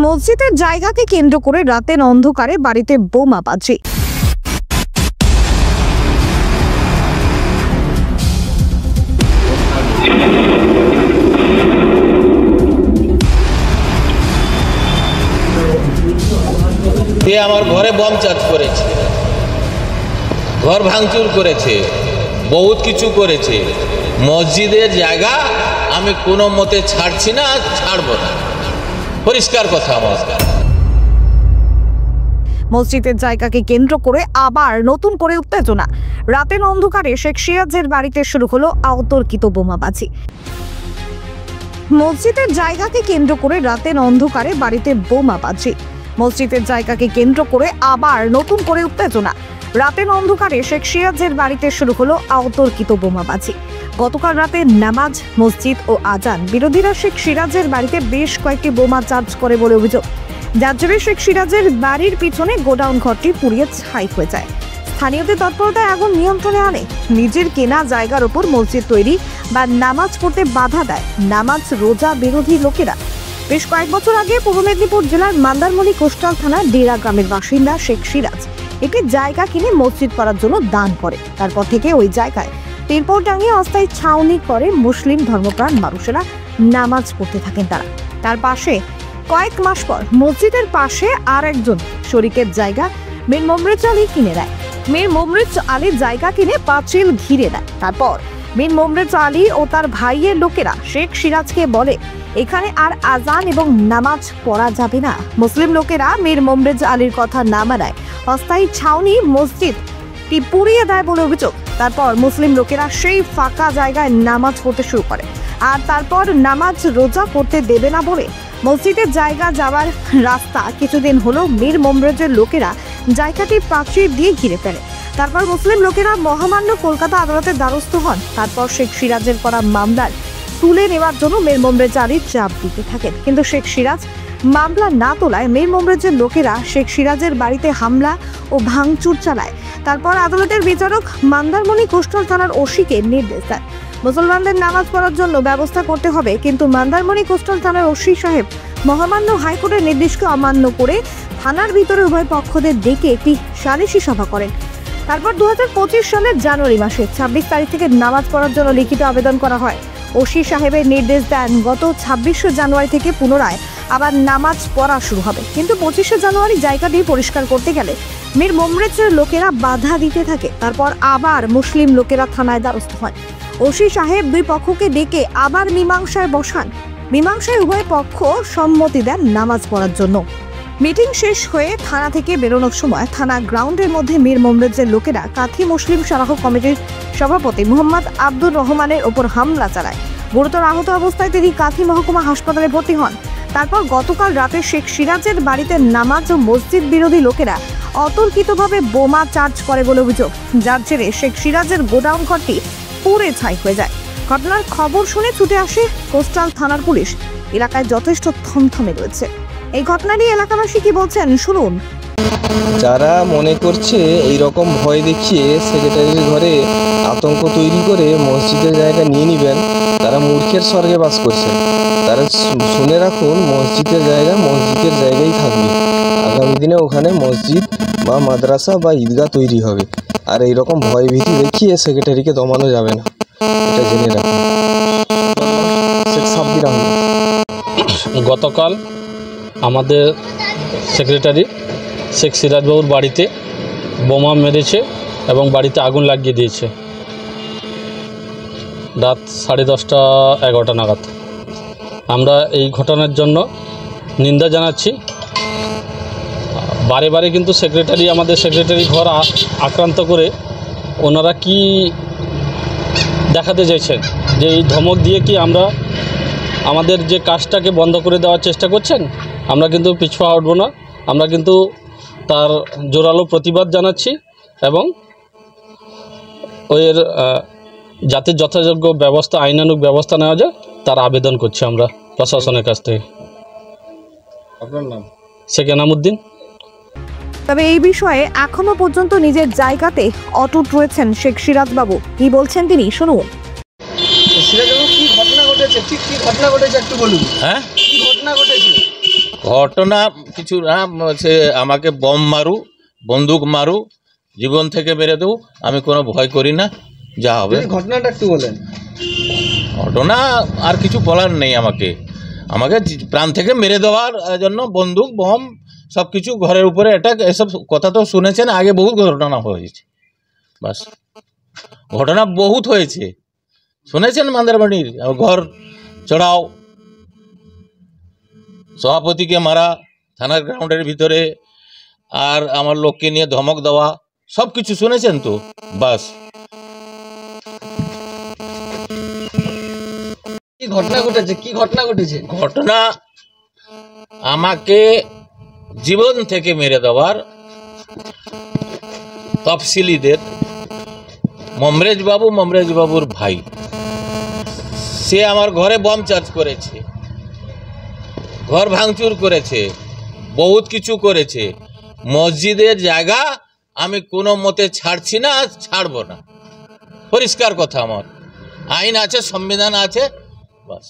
মসজিদের জায়গাকে কেন্দ্র করে রাতের অন্ধকারে বাড়িতে বোমাবাজি। আমার ঘরে বম চার্জ করেছে, ঘর ভাঙচুর করেছে, বহুত কিছু করেছে। মসজিদের জায়গা আমি কোনো মতে ছাড়ছি না, ছাড়বো না, পরিষ্কার কথা আমার। মসজিদের জায়গাকে কেন্দ্র করে আবার নতুন করে উত্তেজনা। রাতের অন্ধকারে শেখ সিরাজের বাড়িতে শুরু হলো অতর্কিত বোমাবাজি। মসজিদের জায়গাকে কেন্দ্র করে রাতের অন্ধকারে বাড়িতে বোমাবাজি। মসজিদের জায়গাকে কেন্দ্র করে আবার নতুন করে উত্তেজনা। রাতের অন্ধকারে শেখ সিরাজের বাড়িতে শুরু হলো অতর্কিত বোমাবাজি। গতকাল রাতে নামাজ, মসজিদ ও আজান বিরোধীরা শেখ সিরাজের বাড়িতে বেশ কয়েকটি বোমা চার্জ করে বলে অভিযোগ। যার জেরে শেখ সিরাজের বাড়ির পিছনে গোডাউন ঘরটি পুড়িয়ে ছাই হয়ে যায়। স্থানীয়দের তৎপরতায় আগুন নিয়ন্ত্রণে আনে। নিজের কেনা জায়গার ওপর মসজিদ তৈরি বা নামাজ পড়তে বাধা দেয় নামাজ রোজা বিরোধী লোকেরা। বেশ কয়েক বছর আগে পূর্ব মেদিনীপুর জেলার মান্দারমণি কোস্টাল থানার ডেরা গ্রামের বাসিন্দা শেখ সিরাজ একটি জায়গা কিনে মসজিদ করার জন্য দান করে। তারপর থেকে ওই জায়গায় তিরপল টাঙিয়ে অস্থায়ী ছাউনি করে মুসলিম ধর্মপ্রাণ মানুষেরা নামাজ পড়তে থাকেন। তার পাশে কয়েক মাস পর মসজিদের পাশে আর একজন শরিকের জায়গা মীর মোমরেজ আলী কিনে নেয়। মীর মোমরেজ আলী জায়গা কিনে পাঁচিল ঘিরে নেয়। তারপর মীর মোমরেজ আলী ও তার ভাইয়ের লোকেরা শেখ সিরাজকে বলে এখানে আর আজান এবং নামাজ পড়া যাবে না। মুসলিম লোকেরা মীর মোমরেজ আলীর কথা না মানায় অস্থায়ী ছাউনি মসজিদটি পুড়িয়ে দেয় বলে অভিযোগ। তারপর মুসলিম লোকেরা সেই ফাঁকা জায়গায় নামাজ পড়তে শুরু করে। আর তারপর নামাজ রোজা করতে দেবে না বলে মসজিদের জায়গা যাওয়ার রাস্তা কিছুদিন হলো মীর মোমরেজের লোকেরা জায়গাটি প্রাচীর দিয়ে ঘিরে ফেলে। তারপর মুসলিম লোকেরা মহামান্য কলকাতা আদালতের দ্বারস্থ হন। তারপর শেখ সিরাজের করা মামলার তুলে নেওয়ার জন্য মীর মোমরেজ আলী চাপ দিতে থাকেন, কিন্তু শেখ সিরাজ মামলা না তোলায় মীর মোমরেজের লোকেরা শেখ সিরাজের বাড়িতে হামলা ও ভাঙচুর চালায়। তারপর আদালতের বিচারক মান্দারমণি কোস্টাল থানার ওসিকে নির্দেশ দেন মুসলমানদের নামাজ পড়ার জন্য ব্যবস্থা করতে হবে, কিন্তু মান্দারমণি কোস্টাল থানার ওসি সাহেব মহামান্য হাইকোর্টের নির্দেশকে অমান্য করে থানার ভিতরে উভয় পক্ষদের ডেকে একটি সালিশি সভা করেন। তারপর 2025 সালের জানুয়ারি মাসে 26 তারিখ থেকে নামাজ পড়ার জন্য লিখিত আবেদন করা হয়। ওসি সাহেবের নির্দেশ দেন গত 26 জানুয়ারি থেকে পুনরায় আবার নামাজ পড়া শুরু হবে, কিন্তু 25 জানুয়ারি জায়গাটি পরিষ্কার করতে গেলে মীর মোমরেজের লোকেরা বাধা দিতে থাকে। তারপর আবার মুসলিম লোকেরা থানায় দ্বারস্থ হয়। ওসি সাহেব দুই পক্ষকে ডেকে আবার মীমাংসায় বসান। মীমাংসায় উভয় পক্ষ সম্মতি দেন নামাজ পড়ার জন্য। মিটিং শেষ হয়ে থানা থেকে বেরোনোর সময় থানা গ্রাউন্ডের মধ্যে মীর মোমরেজের লোকেরা কাথি মুসলিম সরাহ কমিটির সভাপতি মোহাম্মদ আব্দুর রহমানের ওপর হামলা চালায়। গুরুতর আহত অবস্থায় তিনি কাথি মহকুমা হাসপাতালে ভর্তি হন। তারপর গতকাল রাতে শেখ সিরাজের বাড়িতে নামাজ ও মসজিদ বিরোধী লোকেরা অতর্কিতভাবে বোমা চার্জ করে বলে অভিযোগ, যার জেরে শেখ সিরাজের গোডাউন ঘরটি পুড়ে ছাই হয়ে যায়। ঘটনার খবর শুনে ছুটে আসে কোস্টাল থানার পুলিশ। এলাকায় যথেষ্ট থমথমে রয়েছে। এই ঘটনা নিয়ে এলাকাবাসী কি বলছেন শুনুন। যারা মনে করছে এই রকম ভয় দেখিয়ে সেক্রেটারির ঘরে আতঙ্ক তৈরি করে মসজিদের জায়গা নিয়ে নেবেন, তারা মূর্খের স্বর্গে বাস করছে। তারা শুনে রাখুন, মসজিদের জায়গা মসজিদের জায়গায় থাকবে। আগামী দিনে ওখানে মসজিদ বা মাদ্রাসা বা ঈদগাহ তৈরি হবে। আর এই রকম ভয় ভীতি দেখিয়ে সেক্রেটারিকে দমানো যাবে না, এটা জেনে রাখুন। শেখ সাব্বির আহমেদ। গতকাল আমাদের সেক্রেটারি শেখ সিরাজবাবুর বাড়িতে বোমা মেরেছে এবং বাড়িতে আগুন লাগিয়ে দিয়েছে রাত 10:30-11টা নাগাদ। আমরা এই ঘটনার জন্য নিন্দা জানাচ্ছি। বারে বারে কিন্তু আমাদের সেক্রেটারি ঘর আক্রান্ত করে ওনারা কি দেখাতে চাইছেন যে এই ধমক দিয়ে কি আমরা আমাদের যে কাজটাকে বন্ধ করে দেওয়ার চেষ্টা করছেন। আমরা কিন্তু পিছপা হটব না, আমরা কিন্তু তার জোরালো প্রতিবাদ জানাচ্ছি এবং ওর যাতে যথাযোগ্য ব্যবস্থা, আইনানুগ ব্যবস্থা নেওয়া যায় তার আবেদন করছি আমরা প্রশাসনের কাছ থেকে। আপনার নাম? শেখ এনামুদ্দিন। তবে এই বিষয়ে এখনো পর্যন্ত নিজের জায়গাতে অটুট রয়েছেন শেখ সিরাজ বাবু। কি বলছেন তিনি শুনুন। সিরাজবাবু, কি ঘটনা ঘটেছে? ঠিক কি ঘটনা ঘটেছে একটু বলুন। হ্যাঁ, কি ঘটনা ঘটেছে? ঘটনা কিছু না, সে আমাকে বম মারু, বন্দুক মারু, জীবন থেকে মেরে দেবো, আমি কোনো ভয় করি না, যা হবে। ঘটনাটা একটু বলেন। ঘটনা আর কিছু বলার নেই, আমাকে আমাকে প্রাণ থেকে মেরে দেওয়ার জন্য বন্দুক বম সব কিছু, ঘরের উপরে অ্যাটাক, এসব কথা তো শুনেছেন, আগে বহুত ঘটনা হয়েছে। বাস, ঘটনা বহুত হয়েছে, শুনেছেন মান্দারবাড়ির ঘর চড়াও, সভাপতিকে মারা থানার গ্রাউন্ডের ভিতরে, আর আমার লোককে নিয়ে ধমক দেওয়া, সব কিছু শুনেছেন তো। বাস, কি ঘটনা ঘটেছে, কি ঘটনা ঘটেছে? ঘটনা আমাকে জীবন থেকে মেরে দেওয়ার তফসিলিদের মমরেজ বাবুর ভাই, সে আমার ঘরে বম চার্জ করেছে, ঘর ভাঙচুর করেছে, বহুত কিছু করেছে। মসজিদের জায়গা আমি কোনো মতে ছাড়ছি না, ছাড়বো না, পরিষ্কার কথা। আমার আইন আছে, সংবিধান আছে, বাস।